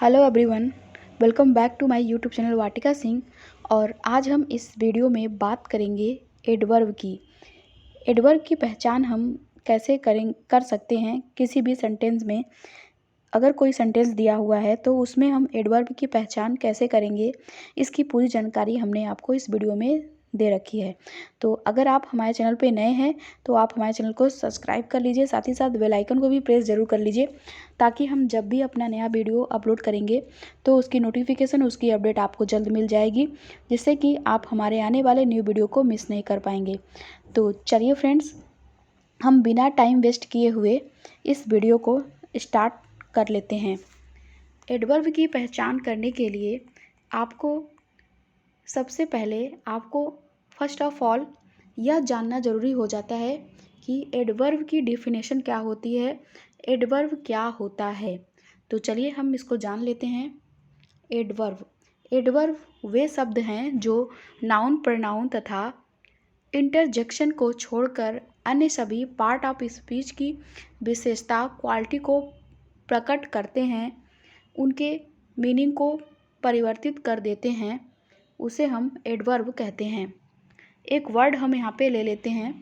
Hello everyone, welcome back to my YouTube channel Vatika Singh. और आज हम इस वीडियो में बात करेंगे एडवर्ब की। एडवर्ब की पहचान हम कैसे कर सकते हैं किसी भी सेंटेंस में। अगर कोई सेंटेंस दिया हुआ है तो उसमें हम एडवर्ब की पहचान कैसे करेंगे, इसकी पूरी जानकारी हमने आपको इस वीडियो में दे रखी है। तो अगर आप हमारे चैनल पे नए हैं तो आप हमारे चैनल को सब्सक्राइब कर लीजिए, साथ ही साथ बेल आइकन को भी प्रेस ज़रूर कर लीजिए, ताकि हम जब भी अपना नया वीडियो अपलोड करेंगे तो उसकी नोटिफिकेशन, उसकी अपडेट आपको जल्द मिल जाएगी, जिससे कि आप हमारे आने वाले न्यू वीडियो को मिस नहीं कर पाएंगे। तो चलिए फ्रेंड्स, हम बिना टाइम वेस्ट किए हुए इस वीडियो को स्टार्ट कर लेते हैं। एडवर्ब की पहचान करने के लिए आपको सबसे पहले फर्स्ट ऑफ ऑल यह जानना ज़रूरी हो जाता है कि एडवर्ब की डेफिनेशन क्या होती है, एडवर्ब क्या होता है। तो चलिए हम इसको जान लेते हैं। एडवर्ब वे शब्द हैं जो नाउन, प्रोनाउन तथा इंटरजेक्शन को छोड़कर अन्य सभी पार्ट ऑफ स्पीच की विशेषता, क्वालिटी को प्रकट करते हैं, उनके मीनिंग को परिवर्तित कर देते हैं, उसे हम एडवर्ब कहते हैं। एक वर्ड हम यहाँ पे ले लेते हैं,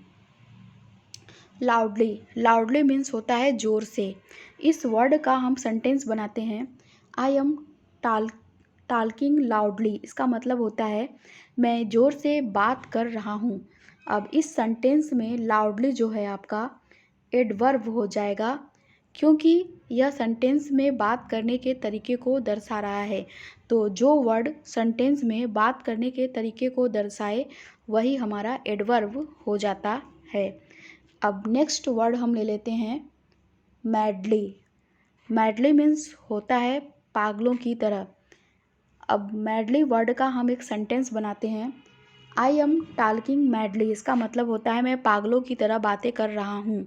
लाउडली। लाउडली मीन्स होता है ज़ोर से। इस वर्ड का हम सेंटेंस बनाते हैं, आई एम टॉकिंग लाउडली। इसका मतलब होता है मैं ज़ोर से बात कर रहा हूँ। अब इस सेंटेंस में लाउडली जो है आपका एडवर्ब हो जाएगा, क्योंकि यह सेंटेंस में बात करने के तरीके को दर्शा रहा है। तो जो वर्ड सेंटेंस में बात करने के तरीके को दर्शाए वही हमारा एडवर्ब हो जाता है। अब नेक्स्ट वर्ड हम ले लेते हैं, मैडली। मैडली मीन्स होता है पागलों की तरह। अब मैडली वर्ड का हम एक सेंटेंस बनाते हैं, आई एम टॉकिंग मैडली। इसका मतलब होता है मैं पागलों की तरह बातें कर रहा हूँ।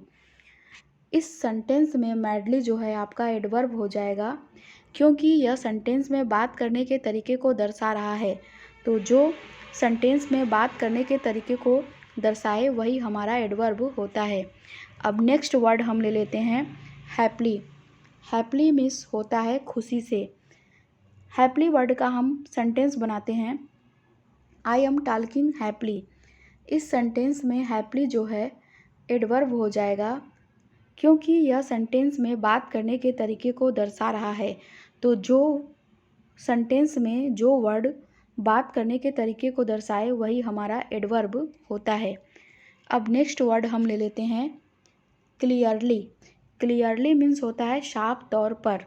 इस सेंटेंस में मैडली जो है आपका एडवर्ब हो जाएगा, क्योंकि यह सेंटेंस में बात करने के तरीके को दर्शा रहा है। तो जो सेंटेंस में बात करने के तरीके को दर्शाए वही हमारा एडवर्ब होता है। अब नेक्स्ट वर्ड हम ले लेते हैं, हैप्पली। हैप्पली मीन्स होता है खुशी से। हैप्पली वर्ड का हम सेंटेंस बनाते हैं, आई एम टॉकिंग हैप्पली। इस सेंटेंस में हैप्पली जो है एडवर्ब हो जाएगा, क्योंकि यह सेंटेंस में बात करने के तरीके को दर्शा रहा है। तो जो सेंटेंस में जो वर्ड बात करने के तरीके को दर्शाए वही हमारा एडवर्ब होता है। अब नेक्स्ट वर्ड हम ले लेते हैं, क्लियरली। क्लियरली मीन्स होता है साफ तौर पर।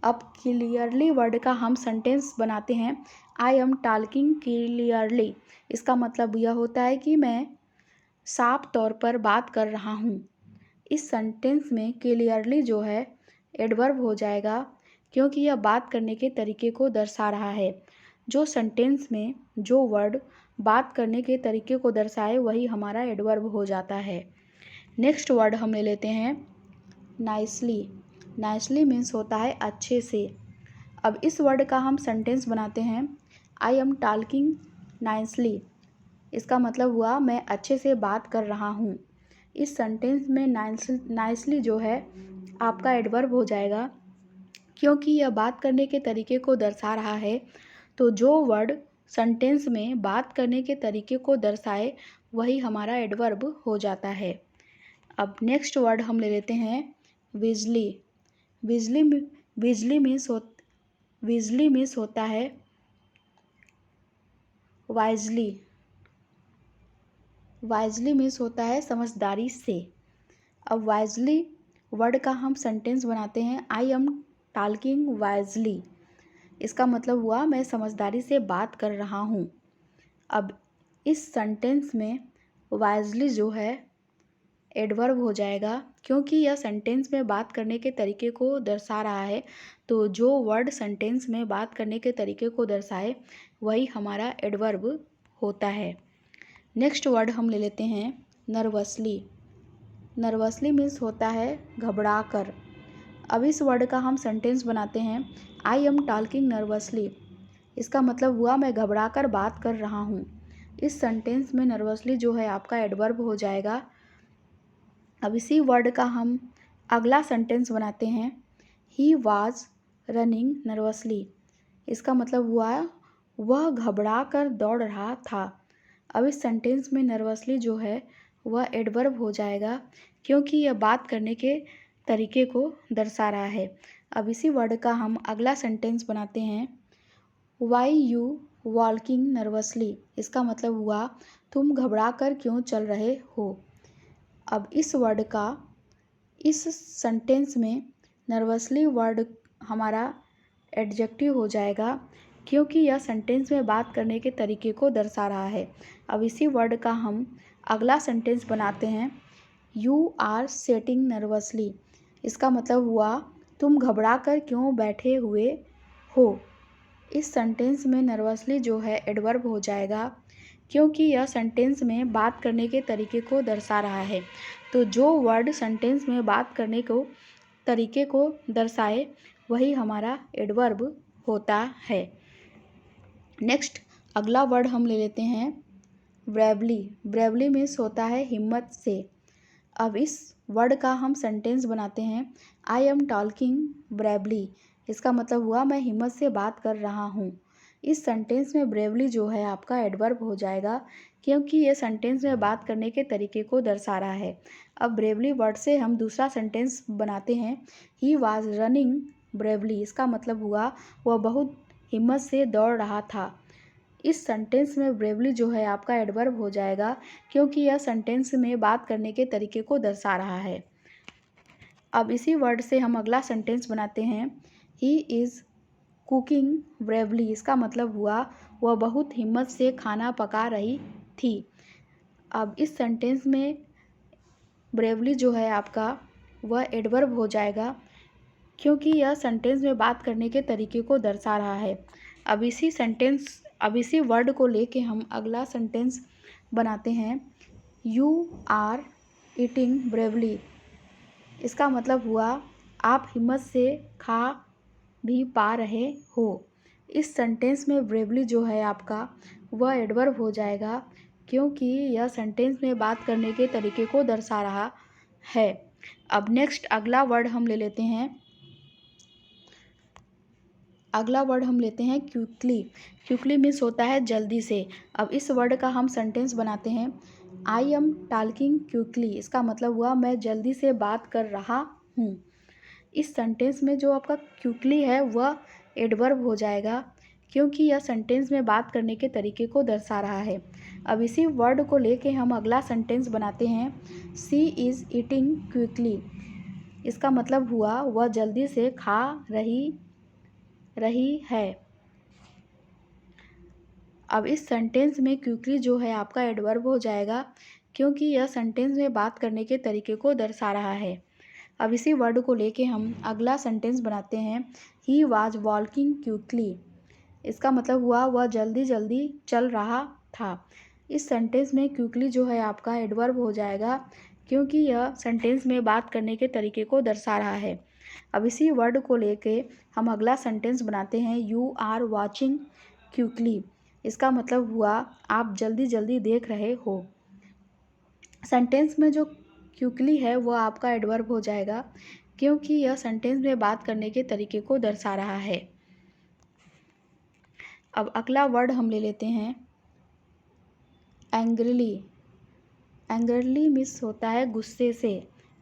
अब क्लियरली वर्ड का हम सेंटेंस बनाते हैं, आई एम टॉकिंग क्लियरली। इसका मतलब यह होता है कि मैं साफ तौर पर बात कर रहा हूँ। इस सेंटेंस में क्लियरली जो है एडवर्ब हो जाएगा, क्योंकि यह बात करने के तरीके को दर्शा रहा है। जो सेंटेंस में जो वर्ड बात करने के तरीके को दर्शाए वही हमारा एडवर्ब हो जाता है। नेक्स्ट वर्ड हम ले लेते हैं, नाइसली। नाइसली मीन्स होता है अच्छे से। अब इस वर्ड का हम सेंटेंस बनाते हैं, आई एम टॉकिंग नाइसली। इसका मतलब हुआ मैं अच्छे से बात कर रहा हूँ। इस सेंटेंस में नाइसली जो है आपका एडवर्ब हो जाएगा, क्योंकि यह बात करने के तरीके को दर्शा रहा है। तो जो वर्ड सेंटेंस में बात करने के तरीके को दर्शाए वही हमारा एडवर्ब हो जाता है। अब नेक्स्ट वर्ड हम ले लेते हैं, विजली। विजली विजली मीन्स होता है वाइजली। वाइजली मीन्स होता है समझदारी से। अब वाइजली वर्ड का हम सेंटेंस बनाते हैं, आई एम टॉकिंग वाइजली। इसका मतलब हुआ मैं समझदारी से बात कर रहा हूँ। अब इस सेंटेंस में वाइजली जो है एडवर्ब हो जाएगा, क्योंकि यह सेंटेंस में बात करने के तरीके को दर्शा रहा है। तो जो वर्ड सेंटेंस में बात करने के तरीके को दर्शाए वही हमारा एडवर्ब होता है। नेक्स्ट वर्ड हम ले लेते हैं, नर्वसली। नर्वसली मीन्स होता है घबरा कर। अब इस वर्ड का हम सेंटेंस बनाते हैं, आई एम टॉकिंग नर्वसली। इसका मतलब हुआ मैं घबरा कर बात कर रहा हूँ। इस सेंटेंस में नर्वसली जो है आपका एडवर्ब हो जाएगा। अब इसी वर्ड का हम अगला सेंटेंस बनाते हैं, ही वाज रनिंग नर्वसली, इसका मतलब हुआ वह घबरा कर दौड़ रहा था। अब इस सेंटेंस में नर्वसली जो है वह एडवर्ब हो जाएगा, क्योंकि यह बात करने के तरीके को दर्शा रहा है। अब इसी वर्ड का हम अगला सेंटेंस बनाते हैं। वाई यू वॉकिंग नर्वसली, इसका मतलब हुआ तुम घबरा कर क्यों चल रहे हो। अब इस वर्ड का इस सेंटेंस में नर्वसली वर्ड हमारा एडजेक्टिव हो जाएगा, क्योंकि यह सेंटेंस में बात करने के तरीके को दर्शा रहा है। अब इसी वर्ड का हम अगला सेंटेंस बनाते हैं। यू आर सेटिंग नर्वसली, इसका मतलब हुआ तुम घबरा कर क्यों बैठे हुए हो। इस सेंटेंस में नर्वसली जो है एडवर्ब हो जाएगा, क्योंकि यह सेंटेंस में बात करने के तरीके को दर्शा रहा है। तो जो वर्ड सेंटेंस में बात करने को तरीके को दर्शाए वही हमारा एडवर्ब होता है। नेक्स्ट अगला वर्ड हम ले लेते हैं ब्रेवली। ब्रेवली मीन्स होता है हिम्मत से। अब इस वर्ड का हम सेंटेंस बनाते हैं। आई एम टॉकिंग ब्रेवली, इसका मतलब हुआ मैं हिम्मत से बात कर रहा हूँ। इस सेंटेंस में ब्रेवली जो है आपका एडवर्ब हो जाएगा, क्योंकि ये सेंटेंस में बात करने के तरीके को दर्शा रहा है। अब ब्रेवली वर्ड से हम दूसरा सेंटेंस बनाते हैं। ही वॉज रनिंग ब्रेवली, इसका मतलब हुआ वह बहुत हिम्मत से दौड़ रहा था। इस सेंटेंस में ब्रेवली जो है आपका एडवर्ब हो जाएगा, क्योंकि यह सेंटेंस में बात करने के तरीके को दर्शा रहा है। अब इसी वर्ड से हम अगला सेंटेंस बनाते हैं। ही इज़ कुकिंग ब्रेवली, इसका मतलब हुआ वह बहुत हिम्मत से खाना पका रही थी। अब इस सेंटेंस में ब्रेवली जो है आपका वह एडवर्ब हो जाएगा, क्योंकि यह सेंटेंस में बात करने के तरीके को दर्शा रहा है। अब इसी वर्ड को लेके हम अगला सेंटेंस बनाते हैं। यू आर ईटिंग ब्रेवली, इसका मतलब हुआ आप हिम्मत से खा भी पा रहे हो। इस सेंटेंस में ब्रेवली जो है आपका वह एडवर्ब हो जाएगा, क्योंकि यह सेंटेंस में बात करने के तरीके को दर्शा रहा है। अब नेक्स्ट अगला वर्ड हम ले लेते हैं। क्विकली। क्विकली मीन्स होता है जल्दी से। अब इस वर्ड का हम सेंटेंस बनाते हैं। आई एम टॉकिंग क्विकली, इसका मतलब हुआ मैं जल्दी से बात कर रहा हूँ। इस सेंटेंस में जो आपका क्विकली है वह एडवर्ब हो जाएगा, क्योंकि यह सेंटेंस में बात करने के तरीके को दर्शा रहा है। अब इसी वर्ड को लेके हम अगला सेंटेंस बनाते हैं। शी इज़ ईटिंग क्विकली, इसका मतलब हुआ वह जल्दी से खा रही है। अब इस सेंटेंस में क्विकली जो है आपका एडवर्ब हो जाएगा, क्योंकि यह सेंटेंस में बात करने के तरीके को दर्शा रहा है। अब इसी वर्ड को लेके हम अगला सेंटेंस बनाते हैं। ही वॉज वॉकिंग क्विकली, इसका मतलब हुआ वह जल्दी जल्दी चल रहा था। इस सेंटेंस में क्विकली जो है आपका एडवर्ब हो जाएगा, क्योंकि यह सेंटेंस में बात करने के तरीके को दर्शा रहा है। अब इसी वर्ड को लेके हम अगला सेंटेंस बनाते हैं। यू आर वॉचिंग क्विकली, इसका मतलब हुआ आप जल्दी जल्दी देख रहे हो। सेंटेंस में जो क्विकली है वह आपका एडवर्ब हो जाएगा, क्योंकि यह सेंटेंस में बात करने के तरीके को दर्शा रहा है। अब अगला वर्ड हम ले लेते हैं एंग्रीली। एंग्रीली मिस होता है गुस्से से।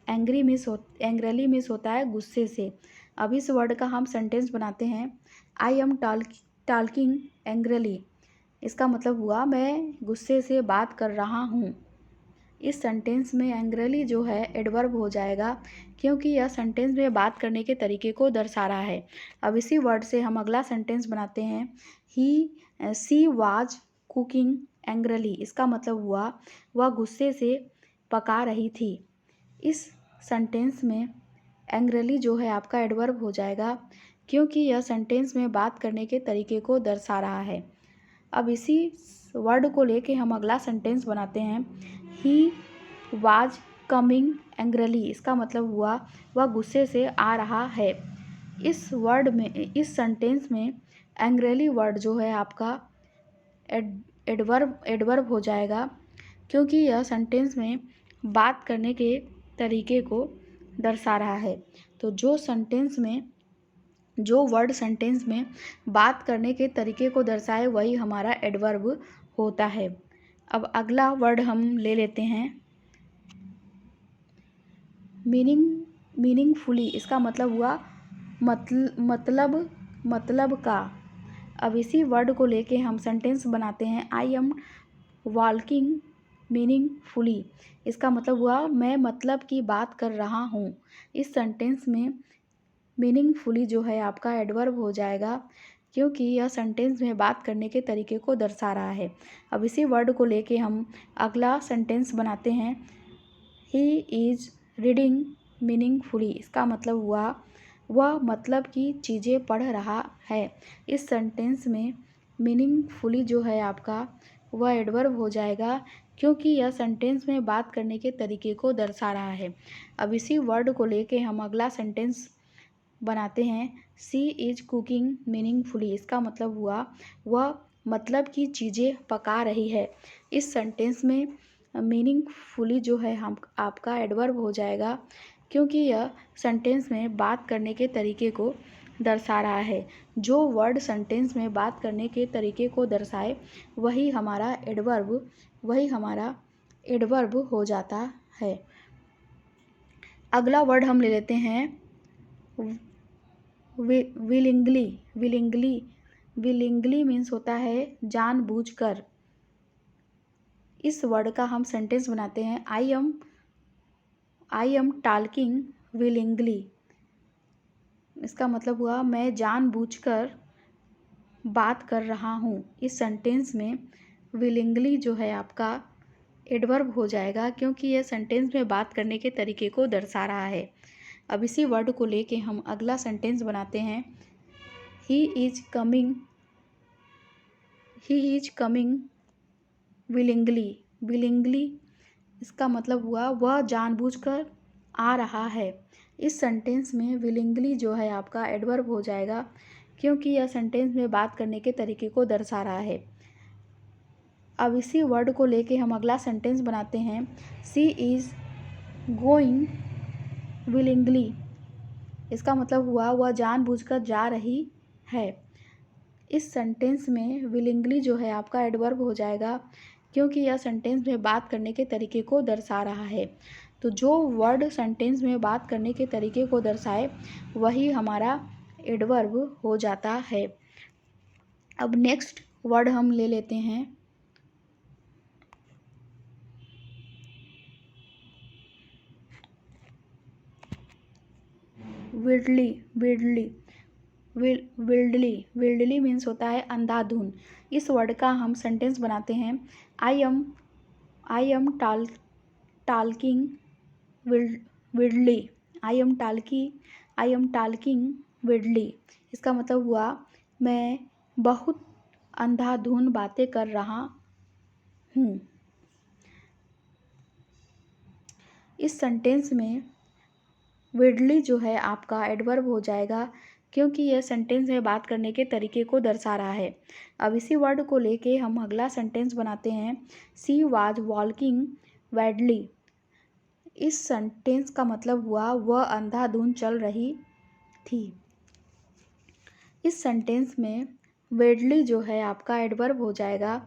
एंग्रीली मिस होता है गुस्से से। अब इस वर्ड का हम सेंटेंस बनाते हैं। आई एम टॉकिंग एंग्रीली, इसका मतलब हुआ मैं गुस्से से बात कर रहा हूँ। इस सेंटेंस में एंग्रीली जो है एडवर्ब हो जाएगा, क्योंकि यह सेंटेंस में बात करने के तरीके को दर्शा रहा है। अब इसी वर्ड से हम अगला सेंटेंस बनाते हैं। शी वाज कुकिंग एंग्रीली, इसका मतलब हुआ वह गुस्से से पका रही थी। इस सेंटेंस में एंग्रीली जो है आपका एडवर्ब हो जाएगा, क्योंकि यह सेंटेंस में बात करने के तरीके को दर्शा रहा है। अब इसी वर्ड को लेके हम अगला सेंटेंस बनाते हैं। ही वाज कमिंग एंग्रीली, इसका मतलब हुआ वह गुस्से से आ रहा है। इस सेंटेंस में एंग्रीली वर्ड जो है आपका एडवर्ब हो जाएगा, क्योंकि यह सेंटेंस में बात करने के तरीके को दर्शा रहा है। तो जो सेंटेंस में जो वर्ड सेंटेंस में बात करने के तरीके को दर्शाए वही हमारा एडवर्ब होता है। अब अगला वर्ड हम ले लेते हैं मीनिंगफुली। इसका मतलब हुआ मतलब का। अब इसी वर्ड को लेके हम सेंटेंस बनाते हैं। I am walking meaningfully. इसका मतलब हुआ मैं मतलब की बात कर रहा हूँ। इस सेंटेंस में मीनिंगफुली जो है आपका एडवर्ब हो जाएगा, क्योंकि यह सेंटेंस में बात करने के तरीके को दर्शा रहा है। अब इसी वर्ड को लेके हम अगला सेंटेंस बनाते हैं। He is reading meaningfully. इसका मतलब हुआ वह मतलब की चीज़ें पढ़ रहा है। इस सेंटेंस में मीनिंगफुली जो है आपका वह एडवर्ब हो जाएगा, क्योंकि यह सेंटेंस में बात करने के तरीके को दर्शा रहा है। अब इसी वर्ड को लेके हम अगला सेंटेंस बनाते हैं। सी इज़ कुकिंग मीनिंगफुली। इसका मतलब हुआ वह मतलब की चीज़ें पका रही है। इस सेंटेंस में मीनिंगफुली जो है हम आपका एडवर्ब हो जाएगा, क्योंकि यह सेंटेंस में बात करने के तरीके को दर्शा रहा है। जो वर्ड सेंटेंस में बात करने के तरीके को दर्शाए वही हमारा एडवर्ब हो जाता है। अगला वर्ड हम ले लेते हैं विलिंगली मीन्स होता है जानबूझकर। इस वर्ड का हम सेंटेंस बनाते हैं। I am talking willingly. इसका मतलब हुआ मैं जानबूझकर बात कर रहा हूँ। इस सेंटेंस में विलिंगली जो है आपका एडवर्ब हो जाएगा, क्योंकि यह सेंटेंस में बात करने के तरीके को दर्शा रहा है। अब इसी वर्ड को लेके हम अगला सेंटेंस बनाते हैं। He is coming willingly. इसका मतलब हुआ वह जानबूझकर आ रहा है। इस सेंटेंस में विलिंगली जो है आपका एडवर्ब हो जाएगा, क्योंकि यह सेंटेंस में बात करने के तरीके को दर्शा रहा है। अब इसी वर्ड को लेके हम अगला सेंटेंस बनाते हैं। सी इज़ गोइंग विलिंगली। इसका मतलब हुआ वह जानबूझकर जा रही है। इस सेंटेंस में विलिंगली जो है आपका एडवर्ब हो जाएगा, क्योंकि यह सेंटेंस में बात करने के तरीके को दर्शा रहा है। तो जो वर्ड सेंटेंस में बात करने के तरीके को दर्शाए वही हमारा एडवर्ब हो जाता है। अब नेक्स्ट वर्ड हम ले लेते हैं विल्डली मीन्स होता है अंधाधुन। इस वर्ड का हम सेंटेंस बनाते हैं। I am talking wildly. I am talking wildly. इसका मतलब हुआ मैं बहुत अंधाधुन बातें कर रहा हूँ। इस सेंटेंस में विल्डली जो है आपका एडवर्ब हो जाएगा, क्योंकि यह सेंटेंस में बात करने के तरीके को दर्शा रहा है। अब इसी वर्ड को लेके हम अगला सेंटेंस बनाते हैं। She was walking badly. इस सेंटेंस का मतलब हुआ वह अंधाधुन चल रही थी। इस सेंटेंस में वैडली जो है आपका एडवर्ब हो जाएगा,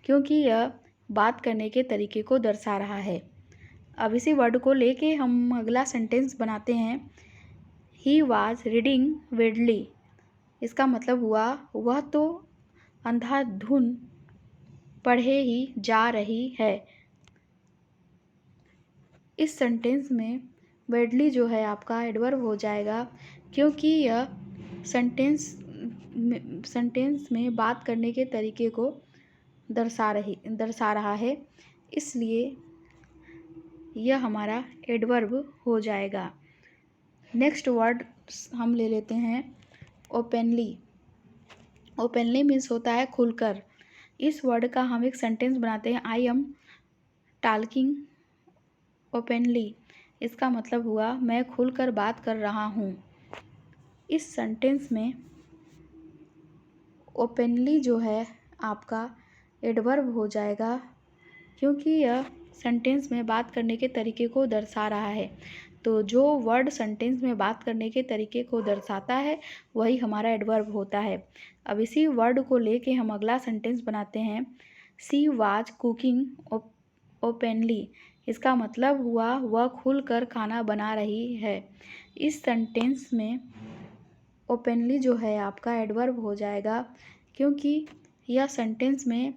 क्योंकि यह बात करने के तरीके को दर्शा रहा है। अब इसी वर्ड को लेके हम अगला सेंटेंस बनाते हैं। He was reading wildly. इसका मतलब हुआ वह तो अंधाधुन पढ़े ही जा रही है। इस सेंटेंस में विल्डली जो है आपका एडवर्ब हो जाएगा, क्योंकि यह सेंटेंस में बात करने के तरीके को दर्शा रहा है, इसलिए यह हमारा एडवर्ब हो जाएगा। नेक्स्ट वर्ड हम ले लेते हैं ओपनली मीन्स होता है खुलकर। इस वर्ड का हम एक सेंटेंस बनाते हैं। I am talking openly. इसका मतलब हुआ मैं खुलकर बात कर रहा हूँ। इस सेंटेंस में ओपनली जो है आपका एडवर्ब हो जाएगा, क्योंकि यह सेंटेंस में बात करने के तरीके को दर्शा रहा है। तो जो वर्ड सेंटेंस में बात करने के तरीके को दर्शाता है वही हमारा एडवर्ब होता है। अब इसी वर्ड को लेके हम अगला सेंटेंस बनाते हैं। She was cooking openly. इसका मतलब हुआ वह खुलकर खाना बना रही है। इस सेंटेंस में ओपनली जो है आपका एडवर्ब हो जाएगा, क्योंकि यह सेंटेंस में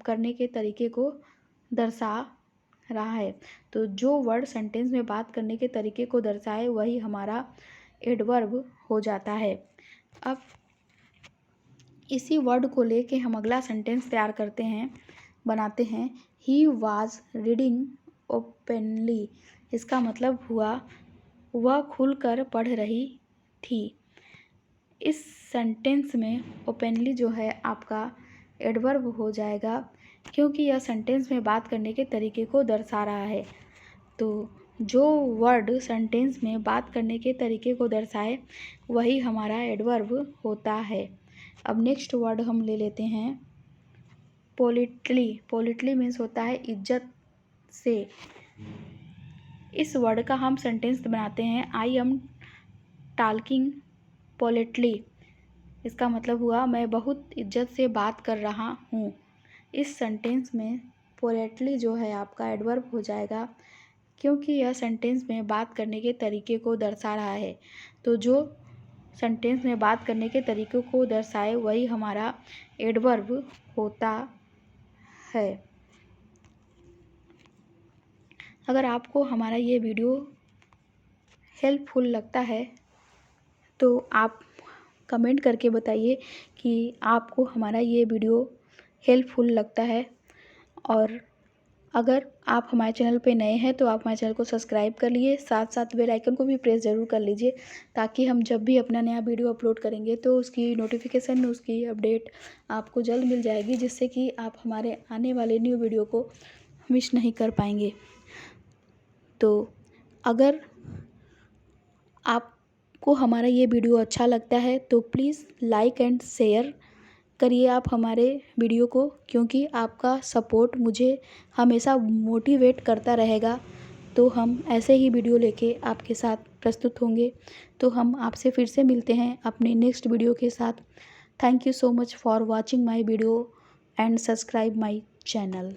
करने के तरीके को दर्शा रहा है। तो जो वर्ड सेंटेंस में बात करने के तरीके को दर्शाए वही हमारा एडवर्ब हो जाता है। अब इसी वर्ड को लेके हम अगला सेंटेंस तैयार करते हैं, बनाते हैं। He was reading openly. इसका मतलब हुआ वह खुलकर पढ़ रही थी। इस सेंटेंस में ओपनली जो है आपका एडवर्ब हो जाएगा, क्योंकि यह सेंटेंस में बात करने के तरीके को दर्शा रहा है। तो जो वर्ड सेंटेंस में बात करने के तरीके को दर्शाए वही हमारा एडवर्ब होता है। अब नेक्स्ट वर्ड हम ले लेते हैं पोलिटली। पोलिटली मीन्स होता है इज्जत से। इस वर्ड का हम सेंटेंस बनाते हैं। I am talking politely. इसका मतलब हुआ मैं बहुत इज्जत से बात कर रहा हूँ। इस सेंटेंस में पोलिटली जो है आपका एडवर्ब हो जाएगा, क्योंकि यह सेंटेंस में बात करने के तरीके को दर्शा रहा है। तो जो सेंटेंस में बात करने के तरीके को दर्शाए वही हमारा एडवर्ब होता है। अगर आपको हमारा ये वीडियो हेल्पफुल लगता है तो आप कमेंट करके बताइए कि आपको हमारा ये वीडियो हेल्पफुल लगता है। और अगर आप हमारे चैनल पे नए हैं तो आप हमारे चैनल को सब्सक्राइब कर लीजिए, साथ साथ बेल आइकन को भी प्रेस ज़रूर कर लीजिए, ताकि हम जब भी अपना नया वीडियो अपलोड करेंगे तो उसकी नोटिफिकेशन, उसकी अपडेट आपको जल्द मिल जाएगी, जिससे कि आप हमारे आने वाले न्यू वीडियो को मिस नहीं कर पाएंगे। तो अगर आपको हमारा ये वीडियो अच्छा लगता है तो प्लीज़ लाइक एंड शेयर करिए आप हमारे वीडियो को, क्योंकि आपका सपोर्ट मुझे हमेशा मोटिवेट करता रहेगा। तो हम ऐसे ही वीडियो लेके आपके साथ प्रस्तुत होंगे। तो हम आपसे फिर से मिलते हैं अपने नेक्स्ट वीडियो के साथ। Thank you so much for watching my video and subscribe my channel.